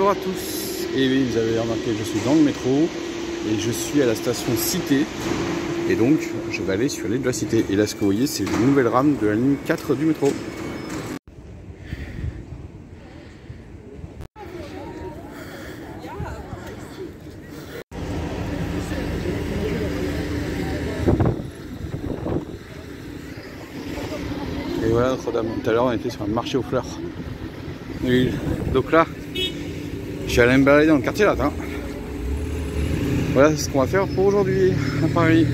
Bonjour à tous. Et oui, vous avez remarqué, je suis dans le métro et je suis à la station Cité. Et donc, je vais aller sur l'île de la Cité. Et là, ce que vous voyez, c'est une nouvelle rame de la ligne 4 du métro. Et voilà Notre-Dame. Tout à l'heure, on était sur un marché aux fleurs. Et donc là, je suis allé me balader dans le quartier latin. Voilà ce qu'on va faire pour aujourd'hui à Paris.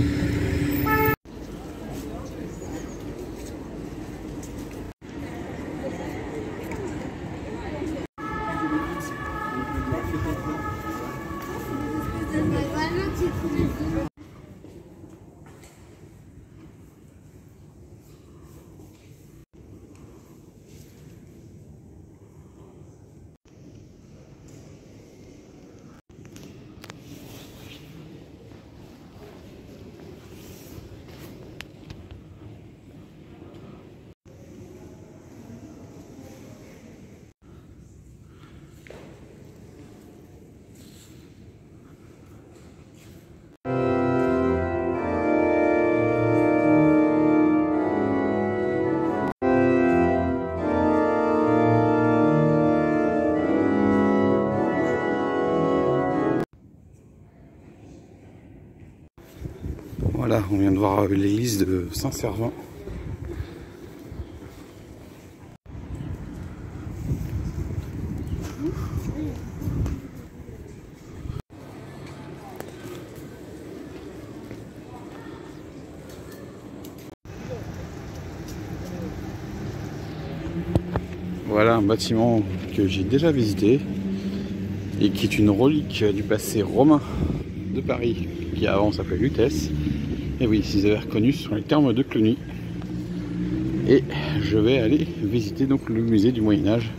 Voilà, on vient de voir l'église de Saint-Servant. Voilà un bâtiment que j'ai déjà visité et qui est une relique du passé romain de Paris, qui avant s'appelait Lutèce. Et oui, si vous avez reconnu, ce sont les thermes de Cluny. Et je vais aller visiter donc le musée du Moyen-Âge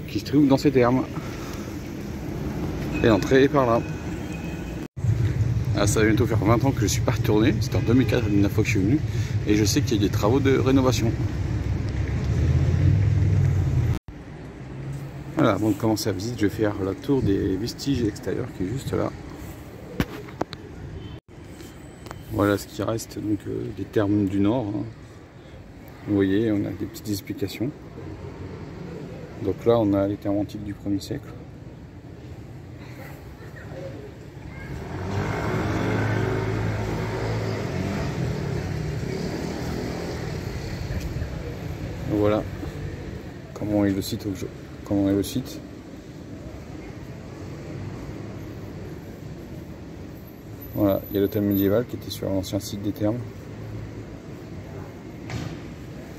qui se trouve dans ces thermes. Et l'entrée est par là. Ah, ça va bientôt faire 20 ans que je ne suis pas retourné. C'était en 2004, la dernière fois que je suis venu. Et je sais qu'il y a des travaux de rénovation. Voilà, avant de commencer la visite, je vais faire la tour des vestiges extérieurs qui est juste là. Voilà ce qui reste donc des thermes du Nord. Vous voyez, on a des petites explications. Donc là, on a les thermes antiques du 1er siècle. Donc voilà comment est le site comment est le site. Voilà, il y a l'hôtel médiéval qui était sur l'ancien site des thermes.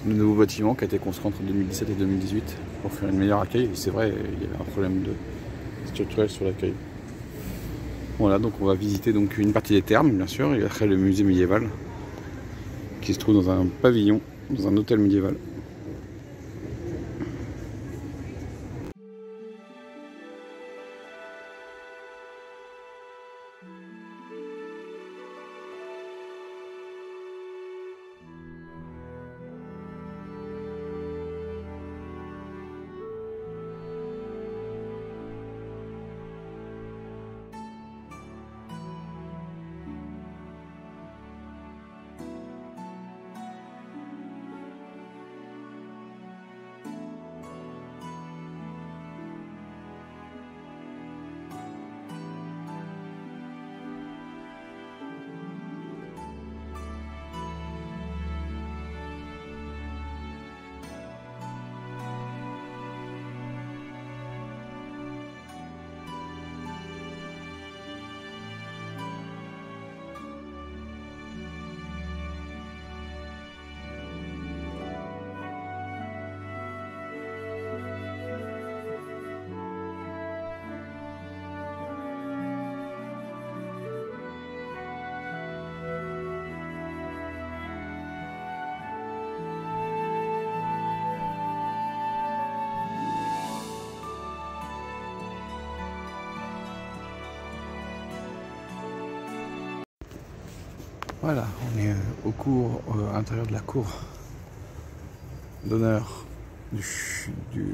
Le nouveau bâtiment qui a été construit entre 2017 et 2018 pour faire une meilleure accueil. Et c'est vrai, il y avait un problème structurel sur l'accueil. Voilà, donc on va visiter donc une partie des thermes, bien sûr, et après le musée médiéval qui se trouve dans un pavillon, dans un hôtel médiéval. Voilà, on est à l'intérieur de la cour d'honneur de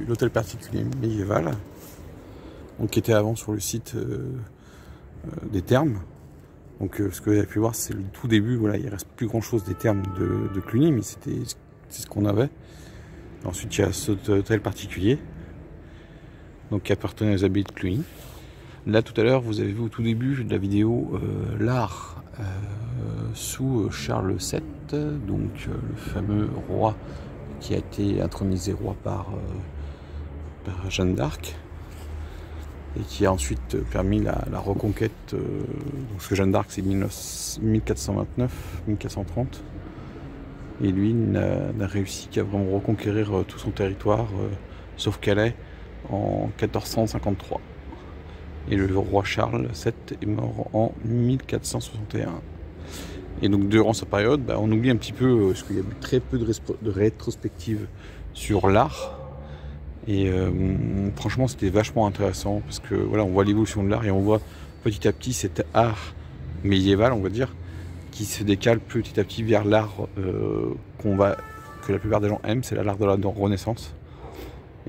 l'hôtel particulier médiéval. donc qui était avant sur le site des thermes. Donc ce que vous avez pu voir, c'est le tout début. Voilà, il reste plus grand chose des thermes de Cluny, mais c'est ce qu'on avait. Ensuite, il y a cet hôtel particulier, donc qui appartenait aux abbayes de Cluny. Là, tout à l'heure, vous avez vu au tout début de la vidéo l'art sous Charles VII, donc le fameux roi qui a été intronisé roi par Jeanne d'Arc, et qui a ensuite permis la reconquête, parce que Jeanne d'Arc c'est 1429-1430, et lui n'a réussi qu'à vraiment reconquérir tout son territoire, sauf Calais, en 1453. Et le roi Charles VII est mort en 1461. Et donc durant sa période, on oublie un petit peu, parce qu'il y a eu très peu de rétrospectives sur l'art. Et franchement, c'était vachement intéressant parce que voilà, on voit l'évolution de l'art et on voit petit à petit cet art médiéval, on va dire, qui se décale petit à petit vers l'art que la plupart des gens aiment, c'est l'art de la Renaissance.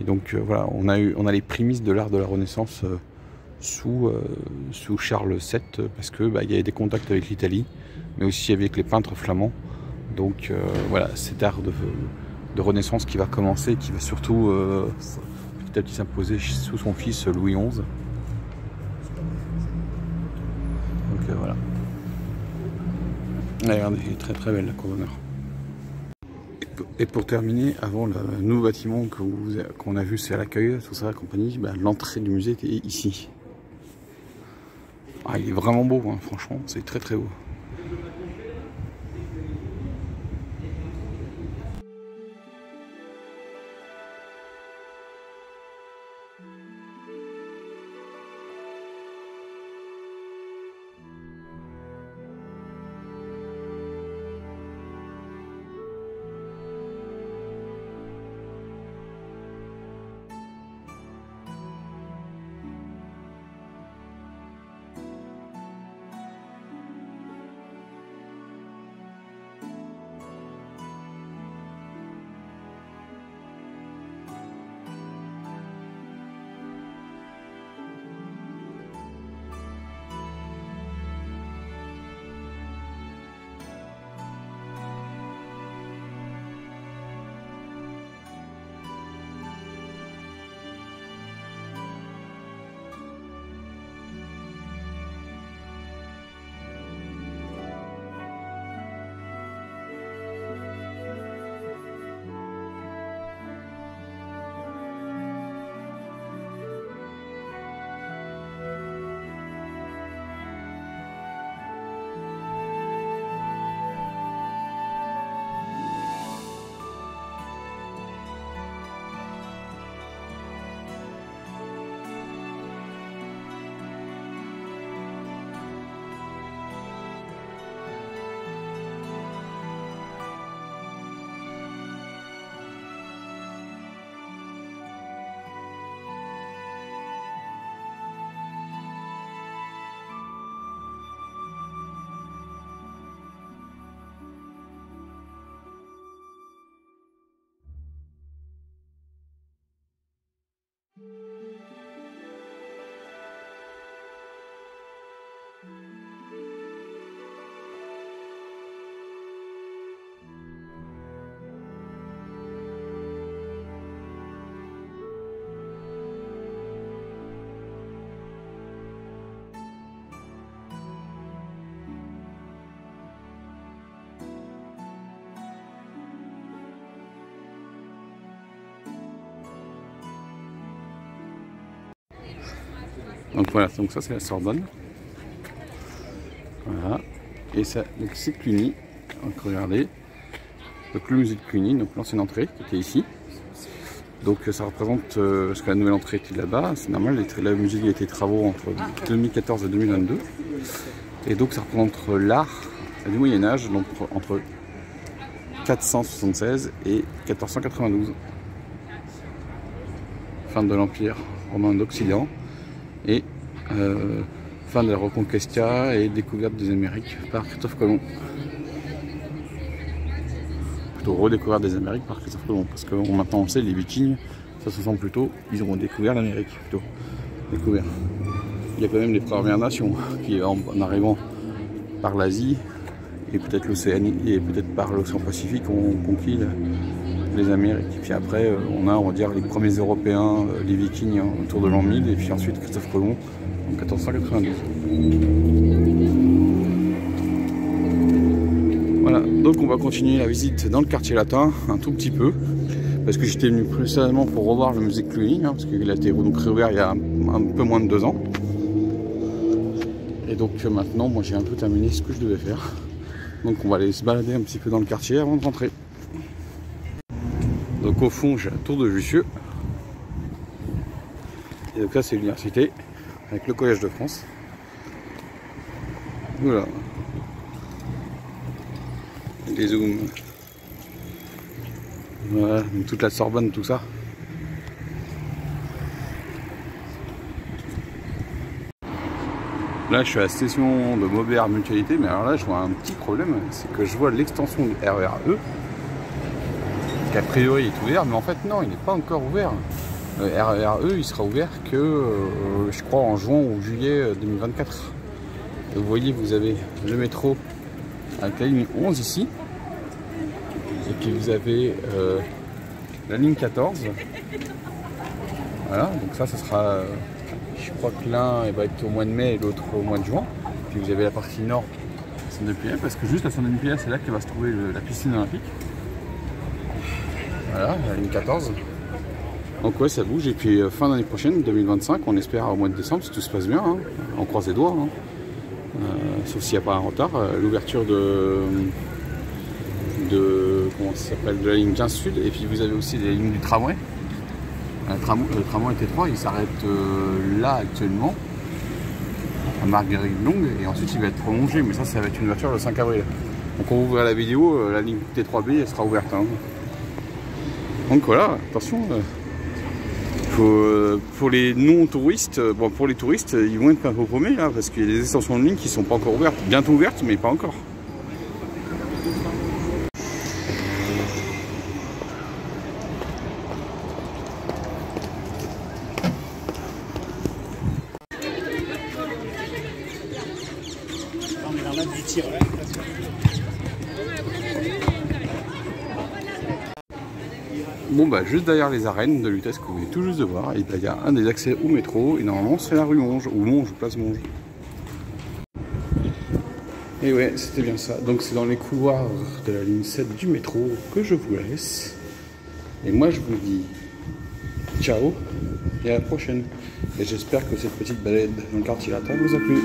Et donc voilà, on a les prémices de l'art de la Renaissance sous Charles VII, parce que il y avait des contacts avec l'Italie, mais aussi avec les peintres flamands. Donc voilà, cet art de Renaissance qui va commencer, qui va surtout petit à petit s'imposer sous son fils Louis XI. Donc voilà. Regardez, elle est très très belle la cour d'honneur. Et pour terminer, avant le nouveau bâtiment qu'on a vu, c'est à l'accueil, tout ça, la compagnie, l'entrée du musée était ici. Ah, il est vraiment beau, hein, franchement, c'est très très beau. Donc voilà, donc ça c'est la Sorbonne. Voilà. Et ça, donc c'est Cluny. Donc regardez. Donc le musée de Cluny, donc l'ancienne entrée qui était ici. Donc ça représente, parce que la nouvelle entrée était là-bas, c'est normal, le musée a été travaux entre 2014 et 2022. Et donc ça représente l'art du Moyen-Âge, donc entre 476 et 1492. Fin de l'Empire romain d'Occident et fin de la Reconquista et découverte des Amériques par Christophe Colomb. Plutôt redécouverte des Amériques par Christophe Colomb, parce que maintenant on sait, les Vikings, ça se sent plutôt, ils ont découvert l'Amérique plutôt. découvert. Il y a quand même les Premières Nations qui, en arrivant par l'Asie et peut-être l'Océanie et peut-être par l'océan Pacifique, ont conquis les Amériques. Et puis après, on va dire, les premiers Européens, les Vikings autour de l'an 1000, et puis ensuite Christophe Colomb en 1492. Voilà, donc on va continuer la visite dans le quartier latin un tout petit peu, parce que j'étais venu précédemment pour revoir le musée de Cluny, parce qu'il a été réouvert il y a un peu moins de 2 ans. Et donc maintenant, moi j'ai un peu terminé ce que je devais faire. Donc on va aller se balader un petit peu dans le quartier avant de rentrer. Donc au fond, j'ai la tour de Jussieu. Et donc là, c'est l'université, avec le Collège de France. Voilà. Les zooms. Voilà, donc toute la Sorbonne, tout ça. Là, je suis à la station de Maubert Mutualité, mais alors là, je vois un petit problème, c'est que je vois l'extension du RER E, qui a priori est ouvert, mais en fait, non, il n'est pas encore ouvert. Le RER E, il sera ouvert que, je crois, en juin ou juillet 2024. Et vous voyez, vous avez le métro avec la ligne 11 ici, et puis vous avez la ligne 14. Voilà, donc ça sera... je crois que l'un va être au mois de mai et l'autre au mois de juin. Puis vous avez la partie nord, Saint-Denis-Pied, parce que juste à Saint-Denis-Pied, c'est là que va se trouver la piscine olympique. Voilà, la ligne 14. Donc ouais, ça bouge. Et puis fin d'année prochaine, 2025, on espère au mois de décembre, si tout se passe bien, hein. On croise les doigts, hein. Sauf s'il n'y a pas un retard, l'ouverture de comment ça s'appelle, de la ligne 15 Sud. Et puis vous avez aussi les lignes du tramway. Le tramway T3, il s'arrête là actuellement, à Marguerite-Longue, et ensuite il va être prolongé, mais ça va être une ouverture le 5 avril. Donc on ouvre la vidéo, la ligne T3B elle sera ouverte, hein. Donc voilà, attention, pour les non-touristes, bon, pour les touristes, ils vont être un peu paumés là, parce qu'il y a des extensions de ligne qui ne sont pas encore ouvertes, bientôt ouvertes, mais pas encore. Bon bah juste derrière les arènes de Lutèce que vous venez tout juste de voir, il y a un des accès au métro, et normalement c'est la rue Monge, ou Monge, place Monge. Et ouais, c'était bien ça. Donc c'est dans les couloirs de la ligne 7 du métro que je vous laisse. Et moi je vous dis ciao et à la prochaine. Et j'espère que cette petite balade dans le quartier latin vous a plu.